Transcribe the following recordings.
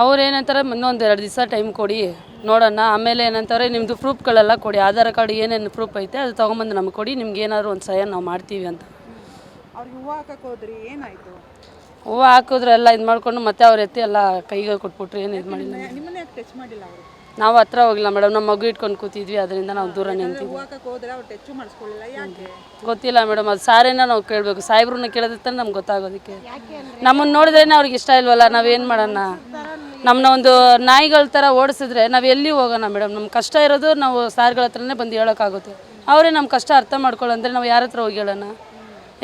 ಅವ್ರು ಏನಂತಾರೆ ಇನ್ನೊಂದು 2 ದಿವಸ ಟೈಮ್ ಕೊಡಿ ನೋಡೋಣ. ಆಮೇಲೆ ಏನಂತಾರೆ ನಿಮ್ಮದು ಪ್ರೂಫ್ಗಳೆಲ್ಲ ಕೊಡಿ, ಆಧಾರ್ ಕಾರ್ಡ್ ಏನೇನು ಪ್ರೂಫ್ ಐತೆ ಅದು ತೊಗೊಂಬಂದು ನಮ್ಗೆ ಕೊಡಿ, ನಿಮ್ಗೆ ಏನಾದ್ರು ಒಂದು ಸಹಾಯ ನಾವು ಮಾಡ್ತೀವಿ ಅಂತ. ಅವ್ರಿಗೆ ಹೂವು ಹಾಕಕ್ಕೆ ಹೋದ್ರಿ, ಏನಾಯಿತು? ಹೂವು ಹಾಕಿದ್ರೆ ಎಲ್ಲ ಇದು ಮಾಡ್ಕೊಂಡು ಮತ್ತೆ ಅವ್ರು ಎತ್ತಿ ಎಲ್ಲ ಕೈಗೆ ಕೊಟ್ಬಿಟ್ರು. ಏನು ಇದು ಮಾಡಿಲ್ಲ, ನಿಮ್ಮನ್ನ ಯಾಕೆ ಟಚ್ ಮಾಡಿಲ್ಲ ಅವರು? ನಾವು ಹತ್ರ ಹೋಗಿಲ್ಲ ಮೇಡಮ್, ನಮ್ಮ ಮಗು ಇಟ್ಕೊಂಡು ಕೂತಿದ್ವಿ, ಅದರಿಂದ ನಾವು ದೂರ ನಿಂತಿದ್ವಿ. ಹೂವು ಹಾಕಕ್ಕೆ ಹೋದ್ರೆ ಅವ್ರು ಟಚ್ ಮಾಡಿಸ್ಕೊಳ್ಳಿಲ್ಲ, ಯಾಕೆ ಗೊತ್ತಿಲ್ಲ ಮೇಡಮ್, ಅದು ಸಾರೇನ ನಾವು ಕೇಳಬೇಕು, ಸಾಹೇಬ್ರನ್ನ ಕೇಳೋದಕ್ಕೆ ನಮ್ಗೆ ಗೊತ್ತಾಗೋದಕ್ಕೆ. ನಮ್ಮನ್ನು ನೋಡಿದ್ರೇ ಅವ್ರಿಗೆ ಇಷ್ಟ ಇಲ್ವಲ್ಲ, ನಾವೇನು ಮಾಡೋಣ? ನಮ್ಮನ್ನ ಒಂದು ನಾಯಿಗಳ ಥರ ಓಡಿಸಿದ್ರೆ ನಾವು ಎಲ್ಲಿ ಹೋಗೋಣ ಮೇಡಮ್? ನಮ್ಮ ಕಷ್ಟ ಇರೋದು ನಾವು ಸಾರ್ಗಳ ಹತ್ರನೇ ಬಂದು ಹೇಳೋಕ್ಕಾಗುತ್ತೆ. ಅವರೇ ನಮ್ಮ ಕಷ್ಟ ಅರ್ಥ ಮಾಡ್ಕೊಳ್ಳಂದ್ರೆ ನಾವು ಯಾರ ಹತ್ರ ಹೋಗಿ ಹೇಳೋಣ?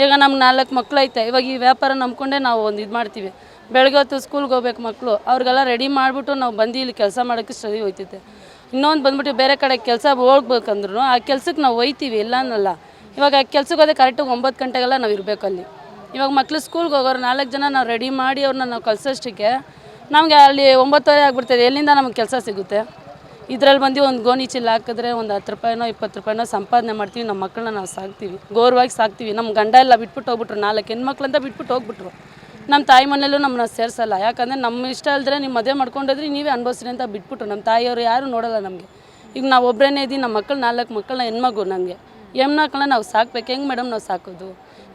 ಈಗ ನಮ್ಮ 4 ಮಕ್ಳು ಐತೆ, ಇವಾಗ ಈ ವ್ಯಾಪಾರ ನಂಬ್ಕೊಂಡೇ ನಾವು ಒಂದು ಇದು ಮಾಡ್ತೀವಿ. ಬೆಳಗ್ಗೆ ಹೊತ್ತು ಸ್ಕೂಲ್ಗೆ ಹೋಗ್ಬೇಕು ಮಕ್ಕಳು, ಅವ್ರಿಗೆಲ್ಲ ರೆಡಿ ಮಾಡಿಬಿಟ್ಟು ನಾವು ಬಂದು ಇಲ್ಲಿ ಕೆಲಸ ಮಾಡೋಕ್ಕೆ ಸರಿ ಹೋಯ್ತೈತೆ. ಇನ್ನೊಂದು ಬಂದ್ಬಿಟ್ಟು ಬೇರೆ ಕಡೆ ಕೆಲಸ ಹೋಗ್ಬೇಕಂದ್ರೂ ಆ ಕೆಲಸಕ್ಕೆ ನಾವು ಹೋಯ್ತೀವಿ, ಇಲ್ಲ ಅನ್ನಲ್ಲ. ಇವಾಗ ಕೆಲ್ಸಕ್ಕೆ ಹೋದರೆ ಕರೆಕ್ಟಾಗಿ 9 ಗಂಟೆಗೆಲ್ಲ ನಾವು ಇರಬೇಕು ಅಲ್ಲಿ. ಇವಾಗ ಮಕ್ಳು ಸ್ಕೂಲ್ಗೆ ಹೋಗೋರು 4 ಜನ ನಾವು ರೆಡಿ ಮಾಡಿ ಅವ್ರನ್ನ ನಾವು ಕಳ್ಸೋಷ್ಟಕ್ಕೆ ನಮಗೆ ಅಲ್ಲಿ 9:30 ಆಗಿಬಿಡ್ತದೆ. ಎಲ್ಲಿಂದ ನಮಗೆ ಕೆಲಸ ಸಿಗುತ್ತೆ? ಇದರಲ್ಲಿ ಬಂದು ಒಂದು ಗೋಣಿ ಚೀಲ ಹಾಕಿದ್ರೆ ಒಂದು 10 ರೂಪಾಯಿನೋ 20 ರೂಪಾಯಿನೋ ಸಂಪಾದನೆ ಮಾಡ್ತೀವಿ. ನಮ್ಮ ಮಕ್ಕಳನ್ನ ನಾವು ಸಾಕ್ತೀವಿ, ಗೌರವವಾಗಿ ಸಾಕ್ತೀವಿ. ನಮ್ಮ ಗಂಡ ಎಲ್ಲ ಬಿಟ್ಬಿಟ್ಟು ಹೋಗ್ಬಿಟ್ರು, 4 ಹೆಣ್ಮಕ್ಳಂತ ಬಿಟ್ಬಿಟ್ಟು ಹೋಗ್ಬಿಟ್ರು. ನಮ್ಮ ತಾಯಿ ಮನೇಲೂ ನಮ್ಮನ್ನ ಸೇರಿಸಲ್ಲ, ಯಾಕಂದರೆ ನಮ್ಮ ಇಷ್ಟ ಅಲ್ಲದ್ರೆ ನೀವು ಮದುವೆ ಮಾಡ್ಕೊಂಡೋದ್ರಿ ನೀವೇ ಅನುಭವಿಸ್ರಿ ಅಂತ ಬಿಟ್ಬಿಟ್ರು. ನಮ್ಮ ತಾಯಿಯವರು ಯಾರೂ ನೋಡೋಲ್ಲ ನಮಗೆ. ಈಗ ನಾವು ಒಬ್ಬರೇ ಇದ್ದೀವಿ, ನಮ್ಮ ಮಕ್ಕಳು 4 ಮಕ್ಕಳನ್ನ ಹೆಣ್ಮಗು ನನಗೆ ಹೆಣ್ಮಕ್ಳನ್ನ ನಾವು ಸಾಕ್ಬೇಕು. ಹೆಂಗೆ ಮೇಡಮ್ ನಾವು ಸಾಕೋದು?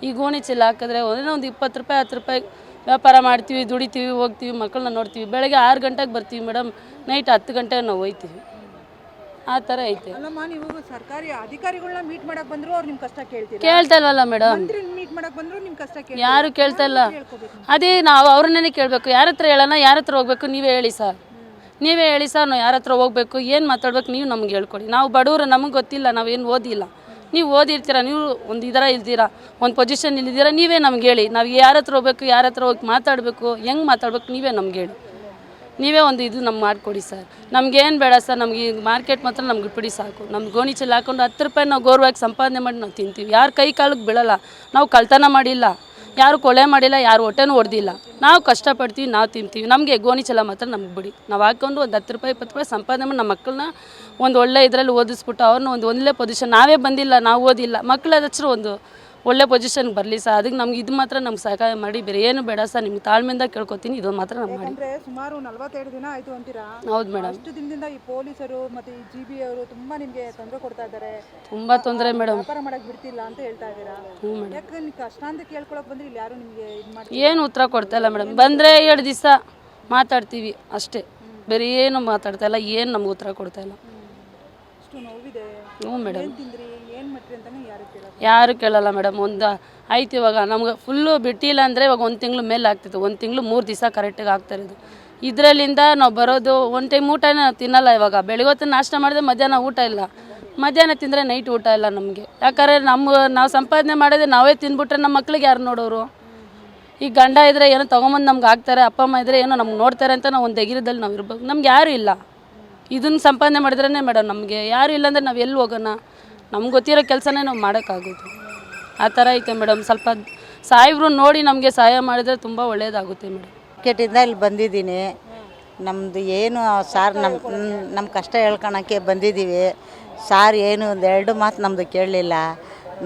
ಈ ಗೋಣಿ ಚೀಲ ಹಾಕಿದ್ರೆ ಒಂದು 20 ರೂಪಾಯಿ 10 ರೂಪಾಯಿ ವ್ಯಾಪಾರ ಮಾಡ್ತೀವಿ, ದುಡಿತೀವಿ, ಹೋಗ್ತೀವಿ, ಮಕ್ಕಳನ್ನ ನೋಡ್ತೀವಿ. ಬೆಳಗ್ಗೆ 6 ಗಂಟೆಗೆ ಬರ್ತೀವಿ ಮೇಡಮ್, ನೈಟ್ 10 ಗಂಟೆಗೆ ನಾವು ಹೋಗ್ತೀವಿ. ಆ ಥರ ಐತೆ. ಅಲ್ಲಮ್ಮ, ನೀವು ಸರ್ಕಾರಿ ಅಧಿಕಾರಿಗಳನ್ನ ಮೀಟ್ ಮಾಡಕ್ಕೆ ಬಂದ್ರು ಅವ್ರು ನಿಮ್ಮ ಕಷ್ಟ ಕೇಳ್ತೀರಾ? ಕೇಳ್ತಾ ಇಲ್ವಲ್ಲ ಮೇಡಮ್, ಮೀಟ್ ಮಾಡಕ್ಕೆ ಬಂದ್ರು ನಿಮ್ಮ ಕಷ್ಟ ಕೇಳ್ತೀರಾ? ಯಾರು ಕೇಳ್ತಾ ಇಲ್ಲ. ಅದೇ ನಾವು ಅವ್ರನ್ನೇ ಕೇಳಬೇಕು, ಯಾರ ಹತ್ರ ಹೇಳೋಣ, ಯಾರ ಹತ್ರ ಹೋಗ್ಬೇಕು? ನೀವೇ ಹೇಳಿ ಸರ್, ನೀವೇ ಹೇಳಿ ಸರ್. ನಾವು ಯಾರ ಹತ್ರ ಹೋಗ್ಬೇಕು, ಏನು ಮಾತಾಡ್ಬೇಕು ನೀವು ನಮ್ಗೆ ಹೇಳ್ಕೊಡಿ. ನಾವು ಬಡವರು, ನಮಗೆ ಗೊತ್ತಿಲ್ಲ, ನಾವೇನು ಓದಿಲ್ಲ. ನೀವು ಓದಿರ್ತೀರ, ನೀವು ಒಂದು ಇದರ ಇಲ್ದಿರಾ, ಒಂದು ಪೊಸಿಷನ್ ಇಲ್ದಿರ, ನೀವೇ ನಮ್ಗೆ ಹೇಳಿ. ನಾವು ಯಾರ ಹತ್ರ ಹೋಗ್ಬೇಕು, ಯಾರ ಹತ್ರ ಹೋಗಿ ಮಾತಾಡಬೇಕು, ಹೆಂಗೆ ಮಾತಾಡ್ಬೇಕು, ನೀವೇ ನಮ್ಗೆ ಹೇಳಿ. ನೀವೇ ಒಂದು ಇದು ನಮ್ಗೆ ಮಾಡಿಕೊಡಿ ಸರ್. ನಮಗೇನು ಬೇಡ ಸರ್, ನಮ್ಗೆ ಈ ಮಾರ್ಕೆಟ್ ಮಾತ್ರ ನಮ್ಗೆ ಬಿಡಿ ಸಾಕು. ನಮ್ಮ ಗೋಣಿ ಚೀಲ ಹಾಕೊಂಡು 10 ರೂಪಾಯಿ ನಾವು ಗೌರವವಾಗಿ ಸಂಪಾದನೆ ಮಾಡಿ ನಾವು ತಿಂತೀವಿ. ಯಾರು ಕೈ ಕಾಲಿಗೆ ಬೀಳಲ್ಲ. ನಾವು ಕಳ್ತನ ಮಾಡಿಲ್ಲ, ಯಾರು ಕೊಲೆ ಮಾಡಿಲ್ಲ, ಯಾರು ಹೊಟ್ಟೆನೂ ಹೊಡೆದಿಲ್ಲ. ನಾವು ಕಷ್ಟಪಡ್ತೀವಿ, ನಾವು ತಿಂತೀವಿ. ನಮಗೆ ಗೋಣಿ ಚೀಲ ಮಾತ್ರ ನಮ್ಗೆ ಬಿಡಿ. ನಾವು ಹಾಕ್ಕೊಂಡು ಒಂದು 10 ರೂಪಾಯಿ 20 ರೂಪಾಯಿ ಸಂಪಾದನೆ ಮಾಡಿ ನಮ್ಮ ಮಕ್ಕಳನ್ನ ಒಂದು ಒಳ್ಳೆ ಇದರಲ್ಲಿ ಓದಿಸ್ಬಿಟ್ಟು ಅವ್ರನ್ನ ಒಂದು ಒಳ್ಳೆ ಪೊಸಿಷನ್, ನಾವೇ ಬಂದಿಲ್ಲ, ನಾವು ಓದಿಲ್ಲ, ಮಕ್ಕಳು ಅದಚ್ಚರು ಒಂದು ಒಳ್ಳೆ ಪೊಸಿಷನ್ಗೆ ಬರಲಿ ಸರ್. ಅದಕ್ಕೆ ನಮ್ಗೆ ಇದು ಮಾತ್ರ ನಮ್ಗೆ ಸಹಾಯ ಮಾಡಿ, ಬೇರೆ ಏನು ಬೇಡ ಸರ್. ನಿಮ್ಗೆ ತಾಳ್ಮೆಯಿಂದ ಕೇಳ್ಕೊತೀನಿ, ಇದು ಮಾತ್ರ ನಾವು ಮಾಡಿ. ಸುಮಾರು 42 ದಿನ ಆಯಿತು ಅಂತೀರಾ? ಹೌದು ಮೇಡಮ್. ಅಷ್ಟು ದಿನದಿಂದ ಈ ಪೊಲೀಸರು ಮತ್ತು ಈ GB ಅವರು ತುಂಬ ನಿಮಗೆ ತೊಂದರೆ ಕೊಡ್ತಾ ಇದ್ದಾರೆ, ತುಂಬ ತೊಂದರೆ ಮೇಡಮ್. ವ್ಯಾಪಾರ ಮಾಡಕ್ಕೆ ಬಿಡ್ತಿಲ್ಲ ಅಂತ ಹೇಳ್ತಾ ಇದ್ದೀರಾ? ಯಾಕೆ ನೀವು ಕಷ್ಟ ಅಂತ ಕೇಳ್ಕೊಳಕ್ಕೆ ಬಂದ್ರೆ ಇಲ್ಲಿ ಯಾರು ನಿಮಗೆ ಇದು ಮಾಡಿ ಏನು ಉತ್ತರ ಕೊಡ್ತಾ ಇಲ್ಲ ಮೇಡಮ್. ಬಂದರೆ 2 ದಿವಸ ಮಾತಾಡ್ತೀವಿ ಅಷ್ಟೇ, ಬೇರೆ ಏನು ಮಾತಾಡ್ತಾ ಇಲ್ಲ, ಏನು ನಮ್ಗೆ ಉತ್ತರ ಕೊಡ್ತಾ ಇಲ್ಲ. ಅಷ್ಟು ನೋವಿದೆ. ಹ್ಞೂ ಮೇಡಮ್. ತಿಂದ್ರಿ, ಏನು ಮಾಡ್ರಿ ಅಂತಲೇ ಯಾರು ಕೇಳಲ್ಲ ಮೇಡಮ್. ಒಂದು ಆಯ್ತು, ಇವಾಗ ನಮ್ಗೆ ಫುಲ್ಲು ಬಿಟ್ಟಿಲ್ಲ ಅಂದರೆ ಇವಾಗ 1 ತಿಂಗಳು ಮೇಲೆ ಆಗ್ತಿತ್ತು. 1 ತಿಂಗಳು 3 ದಿವಸ ಕರೆಕ್ಟಾಗಿ ಆಗ್ತಾಯಿರೋದು. ಇದರಲ್ಲಿಂದ ನಾವು ಬರೋದು ಒಂದು ಟೈಮ್ ಊಟನೇ ನಾವು ತಿನ್ನಲ್ಲ. ಇವಾಗ ಬೆಳಗ್ಗೆ ಹೊತ್ತು ನಾಷ್ಟ ಮಾಡಿದ್ರೆ ಮಧ್ಯಾಹ್ನ ಊಟ ಇಲ್ಲ, ಮಧ್ಯಾಹ್ನ ತಿಂದರೆ ನೈಟ್ ಊಟ ಇಲ್ಲ ನಮಗೆ. ಯಾಕಂದರೆ ನಾವು ಸಂಪಾದನೆ ಮಾಡೋದೇ ನಾವೇ ತಿಂದ್ಬಿಟ್ರೆ ನಮ್ಮ ಮಕ್ಳಿಗೆ ಯಾರು ನೋಡೋರು? ಈಗ ಗಂಡ ಇದ್ದರೆ ಏನೋ ತೊಗೊಂಬಂದು ನಮ್ಗೆ ಹಾಕ್ತಾರೆ, ಅಪ್ಪ ಅಮ್ಮ ಇದ್ದರೆ ಏನೋ ನಮ್ಗೆ ನೋಡ್ತಾರೆ ಅಂತ ನಾವು ಒಂದು ಧೈರ್ಯದಲ್ಲಿ ನಾವು ಇರ್ಬೇಕು. ನಮ್ಗೆ ಯಾರೂ ಇಲ್ಲ. ಇದನ್ನು ಸಂಪಾದನೆ ಮಾಡಿದ್ರೇ ಮೇಡಮ್ ನಮಗೆ. ಯಾರು ಇಲ್ಲಾಂದ್ರೆ ನಾವು ಎಲ್ಲಿ ಹೋಗೋಣ? ನಮ್ಗೆ ಗೊತ್ತಿರೋ ಕೆಲಸನೇ ನಾವು ಮಾಡೋಕ್ಕಾಗೋದು. ಆ ಥರ ಐತೆ ಮೇಡಮ್. ಸ್ವಲ್ಪ ಸಾಹೇಬ್ರು ನೋಡಿ ನಮಗೆ ಸಹಾಯ ಮಾಡಿದರೆ ತುಂಬ ಒಳ್ಳೆಯದಾಗುತ್ತೆ ಮೇಡಮ್. ಮಾರ್ಕೆಟಿಂದ ಇಲ್ಲಿ ಬಂದಿದ್ದೀನಿ. ನಮ್ಮದು ಏನು ಸಾರ್ ನಮ್ಮ ಕಷ್ಟ ಹೇಳ್ಕೊಳಕ್ಕೆ ಬಂದಿದ್ದೀವಿ. ಸಾರ್ ಏನು ಒಂದು 2 ಮಾತು ನಮ್ಮದು ಕೇಳಲಿಲ್ಲ.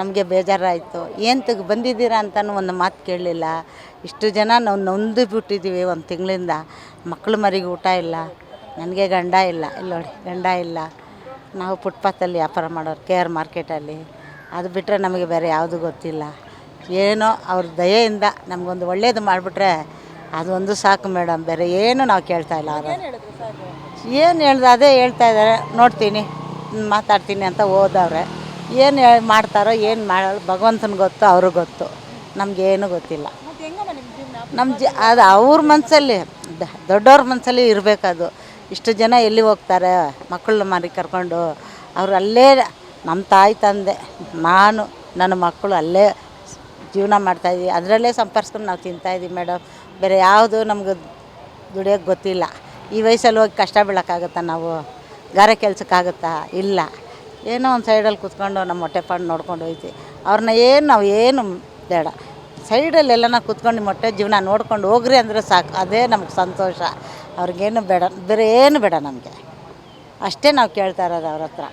ನಮಗೆ ಬೇಜಾರಾಯಿತು. ಏನು ಬಂದಿದ್ದೀರಾ ಅಂತಲೂ ಒಂದು ಮಾತು ಕೇಳಲಿಲ್ಲ. ಇಷ್ಟು ಜನ ನಾವು ನೊಂದು ಬಿಟ್ಟಿದ್ದೀವಿ 1 ತಿಂಗಳಿಂದ. ಮಕ್ಕಳು ಮರಿಗೆ ಊಟ ಇಲ್ಲ, ನನಗೆ ಗಂಡ ಇಲ್ಲ, ಇಲ್ಲಿ ನೋಡಿ ಗಂಡ ಇಲ್ಲ. ನಾವು ಫುಟ್ಪಾತಲ್ಲಿ ವ್ಯಾಪಾರ ಮಾಡೋರು KR ಮಾರ್ಕೆಟಲ್ಲಿ. ಅದು ಬಿಟ್ಟರೆ ನಮಗೆ ಬೇರೆ ಯಾವುದು ಗೊತ್ತಿಲ್ಲ. ಏನೋ ಅವ್ರ ದಯೆಯಿಂದ ನಮಗೊಂದು ಒಳ್ಳೇದು ಮಾಡಿಬಿಟ್ರೆ ಅದೊಂದು ಸಾಕು ಮೇಡಮ್. ಬೇರೆ ಏನು ನಾವು ಕೇಳ್ತಾ ಇಲ್ಲ. ಏನು ಹೇಳ್ದೆ ಅದೇ ಹೇಳ್ತಾ ಇದ್ದಾರೆ, ನೋಡ್ತೀನಿ ಮಾತಾಡ್ತೀನಿ ಅಂತ ಹೋದವ್ರೆ. ಏನು ಮಾಡ್ತಾರೋ ಏನು ಮಾಡೋ ಭಗವಂತನ ಗೊತ್ತು, ಅವ್ರಿಗೆ ಗೊತ್ತು, ನಮಗೇನು ಗೊತ್ತಿಲ್ಲ. ನಮ್ಮ ಅದು ಅವ್ರ ಮನಸ್ಸಲ್ಲಿ, ದೊಡ್ಡವ್ರ ಮನಸ್ಸಲ್ಲಿ ಇರಬೇಕದು. ಇಷ್ಟು ಜನ ಎಲ್ಲಿ ಹೋಗ್ತಾರೆ ಮಕ್ಕಳನ್ನ ಮರಿ ಕರ್ಕೊಂಡು? ಅವರು ಅಲ್ಲೇ ನಮ್ಮ ತಾಯಿ ತಂದೆ ನಾನು ನನ್ನ ಮಕ್ಕಳು ಅಲ್ಲೇ ಜೀವನ ಮಾಡ್ತಾಯಿದ್ವಿ, ಅದರಲ್ಲೇ ಸಂಪರ್ಸ್ಕೊಂಡು ನಾವು ತಿಂತಾಯಿದ್ದೀವಿ ಮೇಡಮ್. ಬೇರೆ ಯಾವುದು ನಮ್ಗೆ ದುಡಿಯೋಕ್ಕೆ ಗೊತ್ತಿಲ್ಲ. ಈ ವಯಸ್ಸಲ್ಲಿ ಹೋಗಿ ಕಷ್ಟ ಬೀಳೋಕ್ಕಾಗುತ್ತಾ ನಾವು? ಗಾರೆ ಕೆಲಸಕ್ಕಾಗುತ್ತಾ? ಇಲ್ಲ. ಏನೋ ಒಂದು ಸೈಡಲ್ಲಿ ಕೂತ್ಕೊಂಡು ನಮ್ಮ ಹೊಟ್ಟೆ ಪಾಡು ನೋಡ್ಕೊಂಡು ಹೋಯ್ತೀವಿ. ಅವ್ರನ್ನ ನಾವು ಏನು ಬೇಡ, ಸೈಡಲ್ಲಿ ಎಲ್ಲನ ಕೂತ್ಕೊಂಡು ನಿಮ್ಮ ಹೊಟ್ಟೆ ಜೀವನ ನೋಡ್ಕೊಂಡು ಹೋಗ್ರಿ ಅಂದರೆ ಸಾಕು, ಅದೇ ನಮ್ಗೆ ಸಂತೋಷ. ಅವ್ರಿಗೇನು ಬೇಡ, ಬೇರೆ ಏನು ಬೇಡ ನಮಗೆ. ಅಷ್ಟೇ ನಾವು ಕೇಳ್ತಾ ಇರೋದು ಅವ್ರ ಹತ್ರ.